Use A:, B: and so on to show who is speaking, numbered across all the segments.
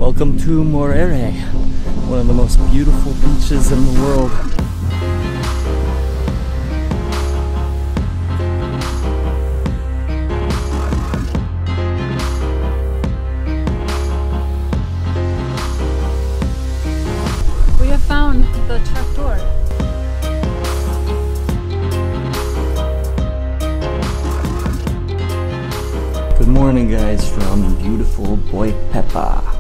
A: Welcome to Morere, one of the most beautiful beaches in the world.
B: We have found the trapdoor.
A: Good morning, guys, from beautiful Boipeba.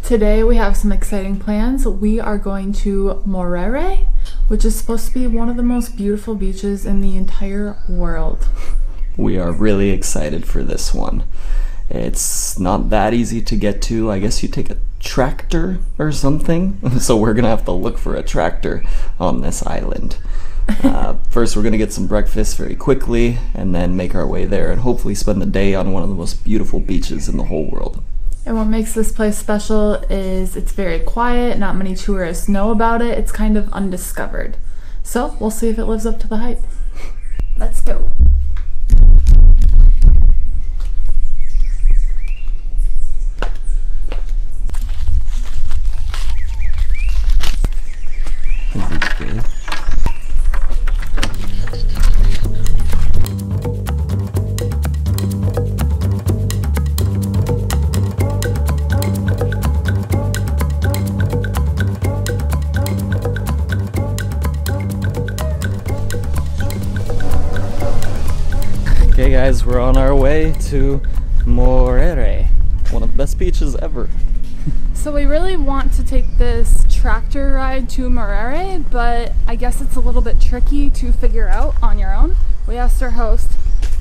B: Today we have some exciting plans. We are going to Morere, which is supposed to be one of the most beautiful beaches in the entire world.
A: We are really excited for this one. It's not that easy to get to. I guess you take a tractor or something. So we're gonna have to look for a tractor on this island. First, we're gonna get some breakfast very quickly and then make our way there and hopefully spend the day on one of the most beautiful beaches in the whole world.
B: And what makes this place special is it's very quiet. Not many tourists know about it. It's kind of undiscovered. So we'll see if it lives up to the hype. Let's go.
A: Okay guys, we're on our way to Morere, one of the best beaches ever.
B: So we really want to take this tractor ride to Morere, but I guess it's a little bit tricky to figure out on your own. We asked our host.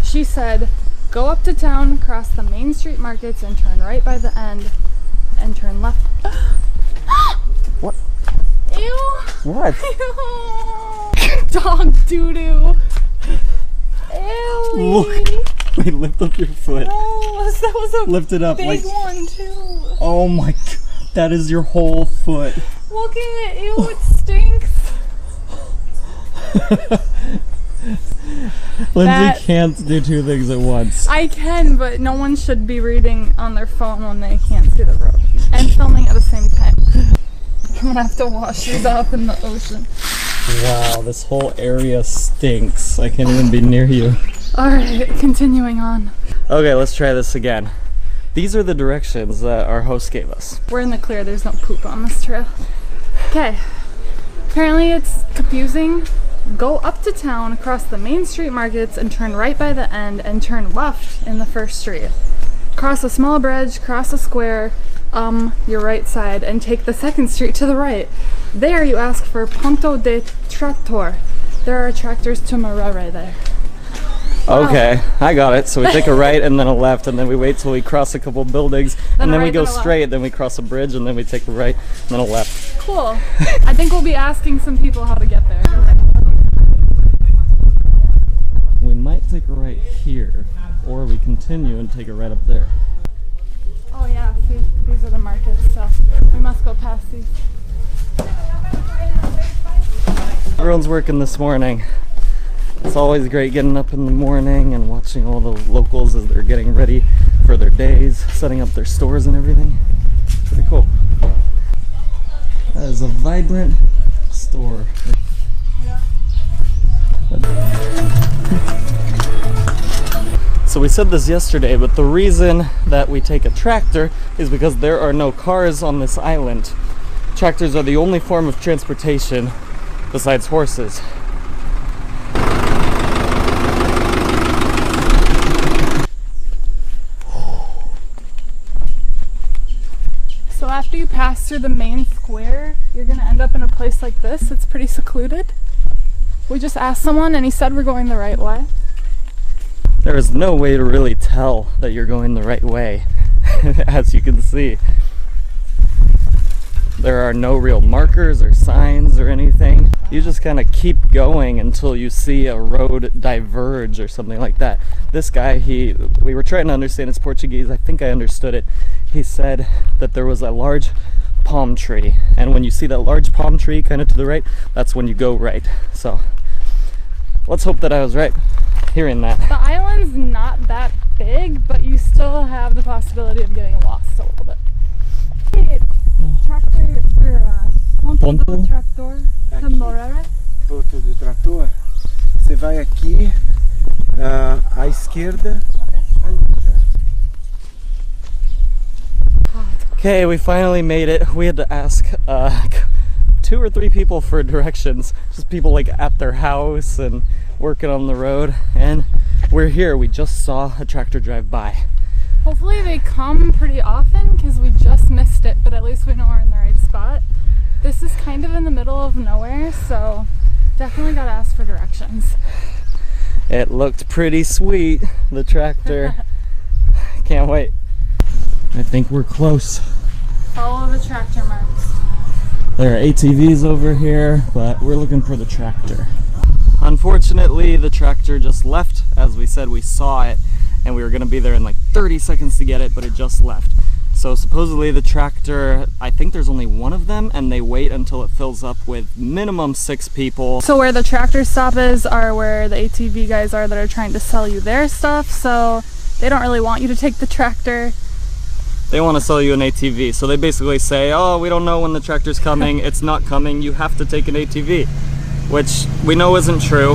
B: She said, go up to town, cross the main street markets, and turn right by the end, and turn left.
A: What?
B: Ew!
A: What?
B: Ew! Dog doo-doo! Ew!
A: Look! Wait, lift up your foot.
B: Gross, that was a
A: Lift it up
B: big
A: like...
B: one too.
A: Oh my god, that is your whole foot.
B: Look at it, ew, it stinks.
A: Lindsay can't do two things at once.
B: I can, but no one should be reading on their phone when they can't see the road. And filming at the same time. I'm gonna have to wash these off in the ocean.
A: Wow, this whole area stinks. I can't even be near you.
B: Alright, continuing on.
A: Okay, let's try this again. These are the directions that our host gave us.
B: We're in the clear, there's no poop on this trail. Okay, apparently it's confusing. Go up to town, across the main street markets, and turn right by the end, and turn left in the first street. Cross a small bridge, cross a square, your right side, and take the second street to the right. There you ask for Punto de Tractor. There are tractors to Morere there.
A: Okay, I got it. So we take a right and then a left, and then we wait till we cross a couple buildings, and then we go straight, then we cross a bridge, and then we take a right and then a left.
B: Cool. I think we'll be asking some people how to get there.
A: We might take a right here, or we continue and take a right up there.
B: Oh yeah, see, these are the markets, so we must go past these.
A: Everyone's working this morning. It's always great getting up in the morning and watching all the locals as they're getting ready for their days, setting up their stores and everything. Pretty cool. That is a vibrant store.
B: Yeah.
A: So we said this yesterday, but the reason that we take a tractor is because there are no cars on this island. Tractors are the only form of transportation besides horses.
B: So after you pass through the main square, you're gonna end up in a place like this. It's pretty secluded. We just asked someone and he said we're going the right way.
A: There is no way to really tell that you're going the right way, as you can see. There are no real markers or signs or anything. You just kind of keep going until you see a road diverge or something like that. This guy, we were trying to understand his Portuguese. I think I understood it. He said that there was a large palm tree, and when you see that large palm tree kind of to the right, that's when you go right. So let's hope that I was right hearing that.
B: The island's not that big, but you still have the possibility of getting lost a little bit. tractor ponto
A: Ponto?
B: do tractor de
C: Aqui.
B: Morere?
C: Ponto do trator. Você vai aqui à esquerda, ali já.
A: Okay, we finally made it. We had to ask 2 or 3 people for directions, just people like at their house and working on the road, and we're here. We just saw a tractor drive by.
B: Hopefully they come pretty often because we just missed it, but at least we know we're in the right spot. This is kind of in the middle of nowhere, so definitely gotta ask for directions.
A: It looked pretty sweet, the tractor. Can't wait. I think we're close.
B: Follow the tractor marks.
A: There are ATVs over here, but we're looking for the tractor. Unfortunately, the tractor just left. As we said, we saw it, and we were gonna be there in like 30 seconds to get it, but it just left. So supposedly the tractor, I think there's only one of them, and they wait until it fills up with minimum 6 people.
B: So where the tractor stop is are where the ATV guys are that are trying to sell you their stuff, so they don't really want you to take the tractor.
A: They want to sell you an ATV, so they basically say, oh, we don't know when the tractor's coming, it's not coming, you have to take an ATV, which we know isn't true.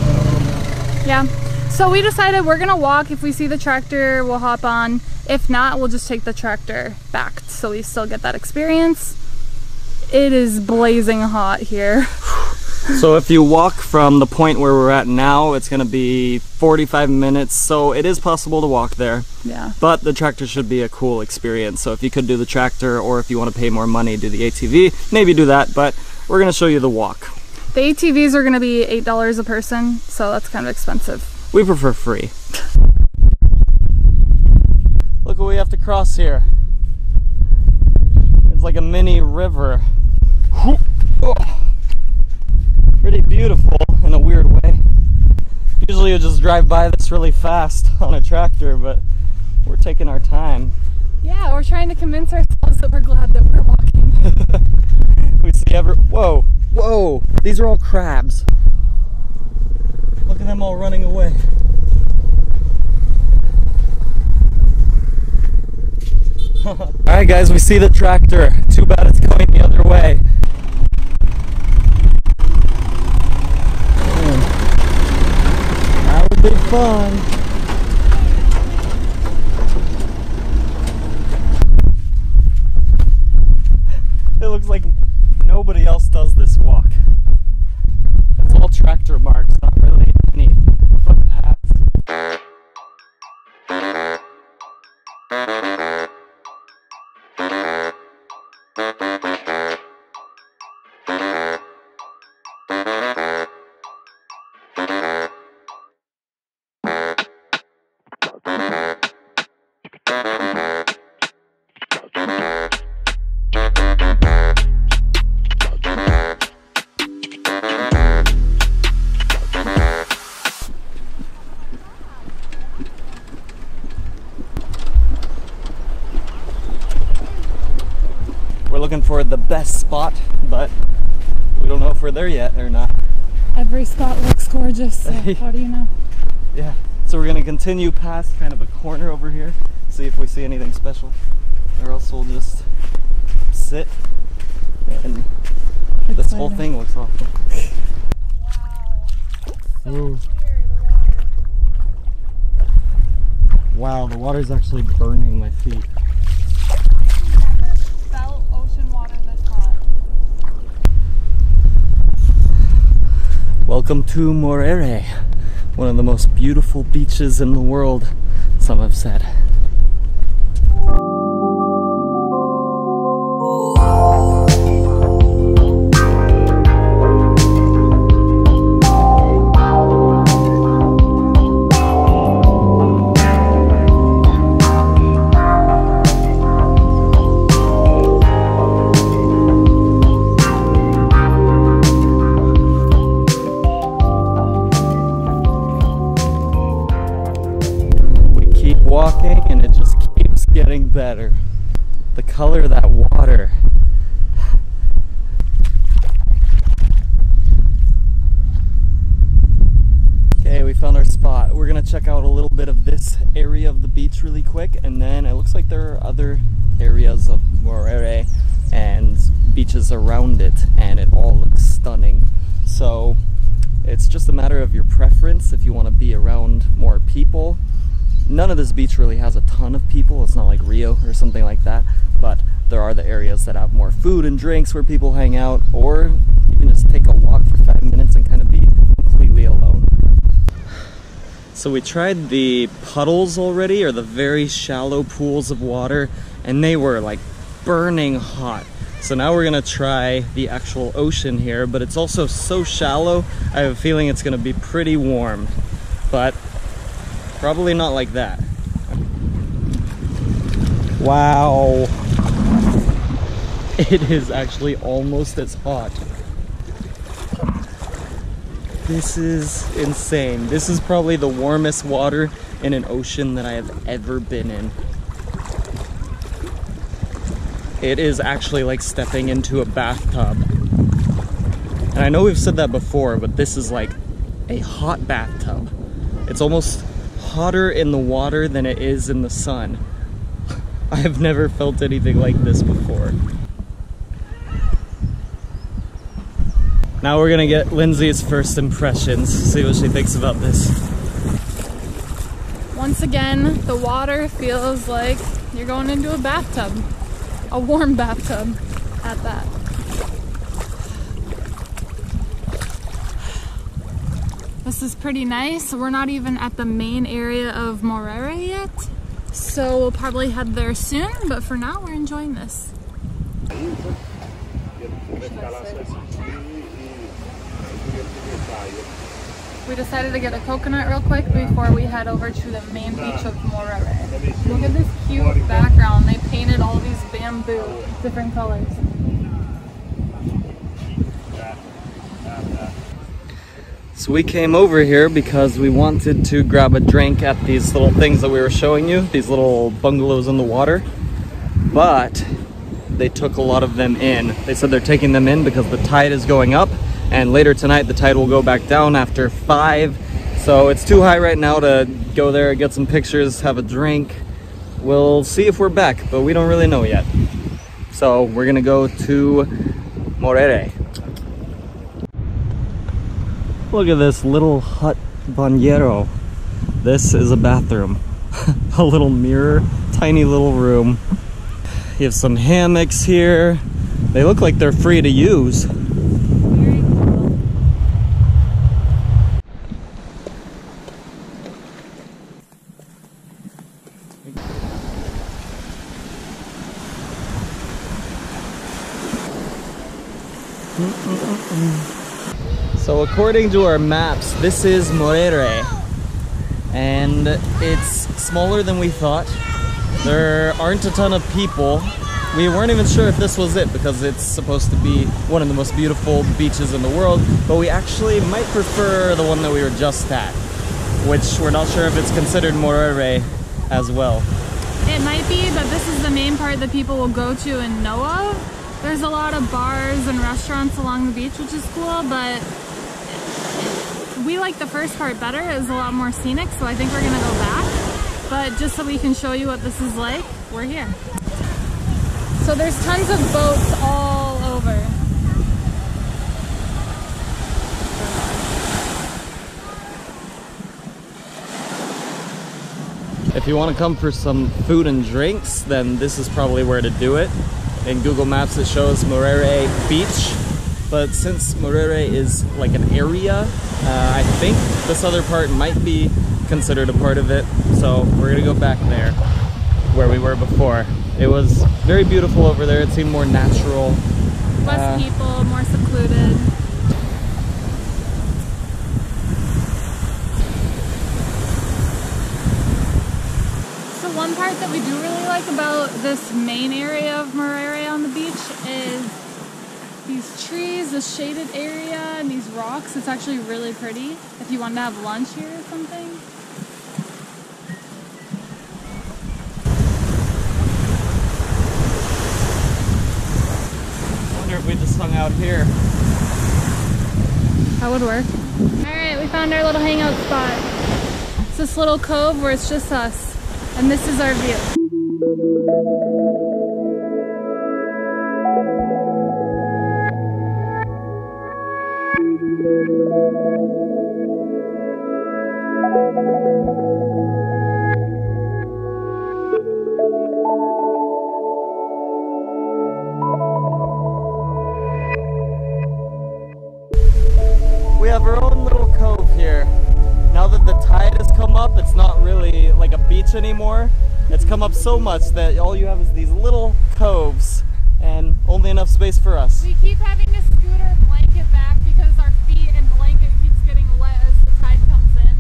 B: Yeah, so we decided we're gonna walk. If we see the tractor, we'll hop on. If not, we'll just take the tractor back so we still get that experience. It is blazing hot here.
A: So if you walk from the point where we're at now, it's gonna be 45 minutes, so it is possible to walk there.
B: Yeah.
A: But the tractor should be a cool experience, so if you could do the tractor, or if you want to pay more money, do the ATV, maybe do that, but we're gonna show you the walk.
B: The ATVs are gonna be $8 a person, so that's kind of expensive.
A: We prefer free. Look what we have to cross here. It's like a mini river. Pretty beautiful in a weird way. Usually you just drive by this really fast on a tractor, but we're taking our time.
B: Yeah, we're trying to convince ourselves that we're glad that we're walking.
A: We see whoa, whoa, these are all crabs. Look at them all running away. Alright guys, we see the tractor. Too bad it's going the other way. That would be fun. It looks like nobody else does this walk. It's all tractor marks, not really any footpaths. We're looking for the best spot, but we don't know if we're there yet or not.
B: Every spot looks gorgeous, so how do you know?
A: Yeah, so we're gonna continue past kind of a corner over here, see if we see anything special, or else we'll just sit and this whole thing looks awesome.
B: Wow.
A: Ooh.
B: So clear, the water.
A: Wow, the water's actually burning my feet.
B: I've never felt ocean water this hot.
A: Welcome to Morere, one of the most beautiful beaches in the world, some have said. Walking and it just keeps getting better. The color of that water. Okay, we found our spot. We're gonna check out a little bit of this area of the beach really quick, and then it looks like there are other areas of Morere beaches around it, and it all looks stunning. So it's just a matter of your preference if you want to be around more people. None of this beach really has a ton of people. It's not like Rio or something like that, but there are the areas that have more food and drinks where people hang out, or you can just take a walk for 5 minutes and kind of be completely alone. So we tried the puddles already, or the very shallow pools of water, and they were like burning hot. So now we're gonna try the actual ocean here, but it's also so shallow, I have a feeling it's gonna be pretty warm, but probably not like that. Wow. It is actually almost as hot. This is insane. This is probably the warmest water in an ocean that I have ever been in. It is actually like stepping into a bathtub. And I know we've said that before, but this is like a hot bathtub. It's almost hotter in the water than it is in the sun. I have never felt anything like this before. Now we're gonna get Lindsay's first impressions, see what she thinks about this.
B: Once again, the water feels like you're going into a bathtub. A warm bathtub at that. This is pretty nice. We're not even at the main area of Morere yet, so we'll probably head there soon, but for now we're enjoying this. We decided to get a coconut real quick before we head over to the main beach of Morere. Look at this cute background. They painted all these bamboo, different colors.
A: So we came over here because we wanted to grab a drink at these little things that we were showing you, these little bungalows in the water, but they took a lot of them in. They said they're taking them in because the tide is going up, and later tonight the tide will go back down after 5. So it's too high right now to go there, get some pictures, have a drink. We'll see if we're back, but we don't really know yet. So we're gonna go to Morere. Look at this little hut bañero. This is a bathroom. A little mirror, tiny little room. You have some hammocks here. They look like they're free to use.
B: Very cool.
A: So according to our maps, this is Morere, and it's smaller than we thought. There aren't a ton of people. We weren't even sure if this was it because it's supposed to be one of the most beautiful beaches in the world, but we actually might prefer the one that we were just at, which we're not sure if it's considered Morere as well.
B: It might be, but this is the main part that people will go to and know of. There's a lot of bars and restaurants along the beach, which is cool, but we like the first part better. It was a lot more scenic, so I think we're gonna go back. But just so we can show you what this is like, we're here. So there's tons of boats all over.
A: If you want to come for some food and drinks, then this is probably where to do it. In Google Maps it shows Morere Beach, but since Morere is like an area, I think this other part might be considered a part of it, so we're gonna go back there where we were before. It was very beautiful over there. It seemed more natural.
B: Less people, more secluded. So one part that we do really like about this main area of Morere on the beach is these trees, this shaded area, and these rocks. It's actually really pretty if you wanted to have lunch here or something.
A: If we just hung out here.
B: That would work. Alright, we found our little hangout spot. It's this little cove where it's just us. And this is our view.
A: beach anymore. It's come up so much that all you have is these little coves and only enough space for us.
B: We keep having to scooter blanket back because our feet and blanket keeps getting wet as the tide comes in.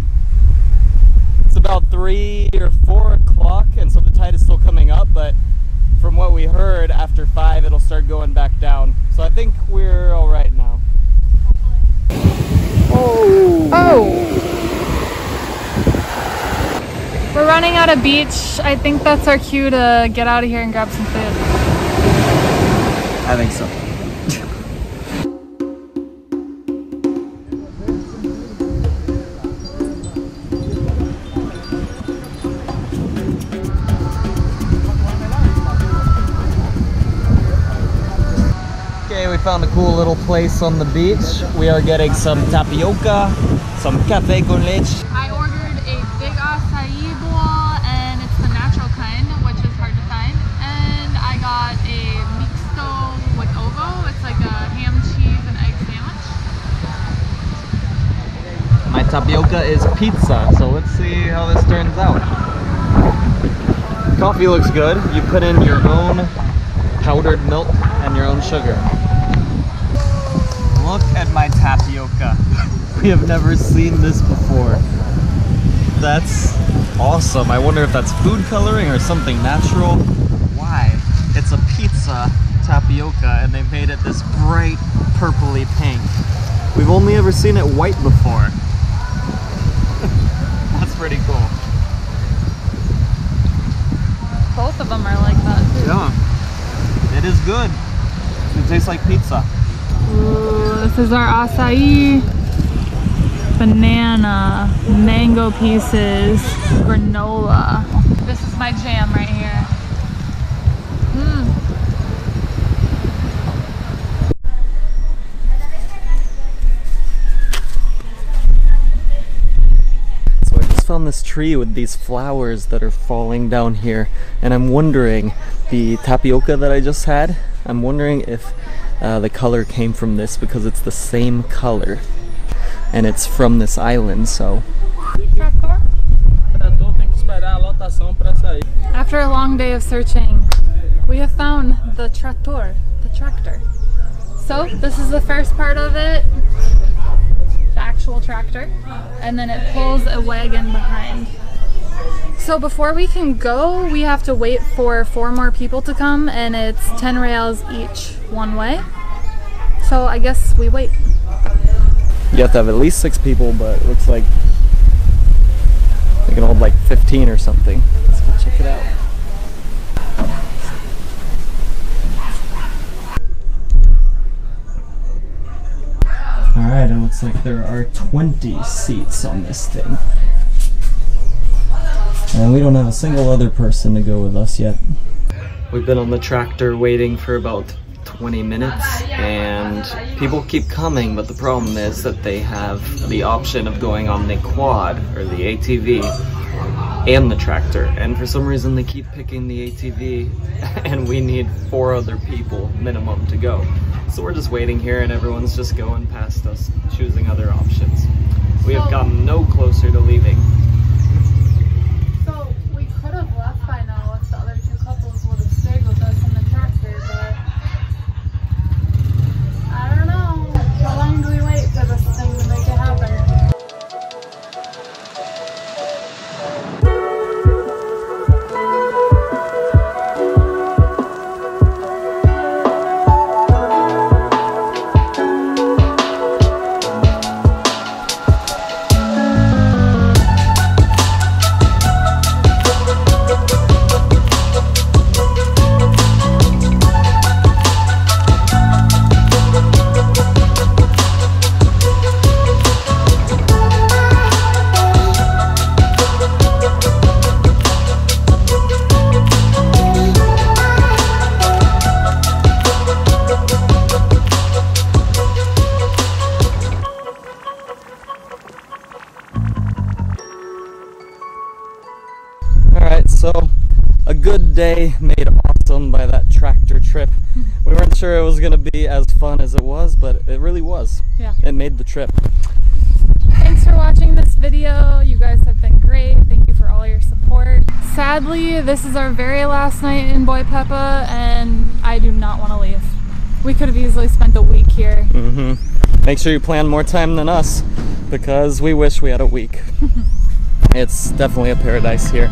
A: It's about 3 or 4 o'clock, and so the tide is still coming up, but from what we heard, after 5 it'll start going back down. So I think we're all right now.
B: Oh! We're running out of beach. I think that's our cue to get out of here and grab some food.
A: I think so. Okay, we found a cool little place on the beach. We are getting some tapioca, some café con leche.
B: I ordered a big acai bowl, and it's the natural kind, which is hard to find. And I got a mixto with ovo. It's like a ham, cheese, and egg sandwich.
A: My tapioca is pizza, so let's see how this turns out. Coffee looks good. You put in your own powdered milk and your own sugar. Look at my tapioca. We have never seen this before. That's awesome. I wonder if that's food coloring or something natural. Why? It's a pizza tapioca and they made it this bright purpley pink. We've only ever seen it white before. That's pretty cool.
B: Both of them are like that too.
A: Yeah. It is good. It tastes like pizza.
B: Ooh, this is our acai. Banana, mango pieces, granola. This is my jam right here.
A: So I just found this tree with these flowers that are falling down here, and I'm wondering, the tapioca that I just had, I'm wondering if the color came from this because it's the same color and it's from this island, so.
B: After a long day of searching, we have found the tractor. So this is the first part of it, the actual tractor, and then it pulls a wagon behind. So before we can go, we have to wait for 4 more people to come, and it's 10 reals each one way. So I guess we wait.
A: You have to have at least 6 people, but it looks like they can hold like 15 or something. Let's go check it out. Alright, it looks like there are 20 seats on this thing. And we don't have a single other person to go with us yet. We've been on the tractor waiting for about 20 minutes and people keep coming, but the problem is that they have the option of going on the quad or the ATV and the tractor, and for some reason they keep picking the ATV and we need 4 other people minimum to go. So we're just waiting here and everyone's just going past us, choosing other options. We have gotten no closer to leaving.
B: So we could have left by now if the other 2 couples would have stayed with us in the tractor, but I don't know. How long do we wait for this thing to make it happen?
A: Alright, so a good day made awesome by that tractor trip. We weren't sure it was going to be as fun as it was, but it really was.
B: Yeah.
A: It made the trip.
B: Thanks for watching this video. You guys have been great. Thank you for all your support. Sadly, this is our very last night in Boipeba, and I do not want to leave. We could have easily spent a week here.
A: Make sure you plan more time than us, because we wish we had a week. It's definitely a paradise here.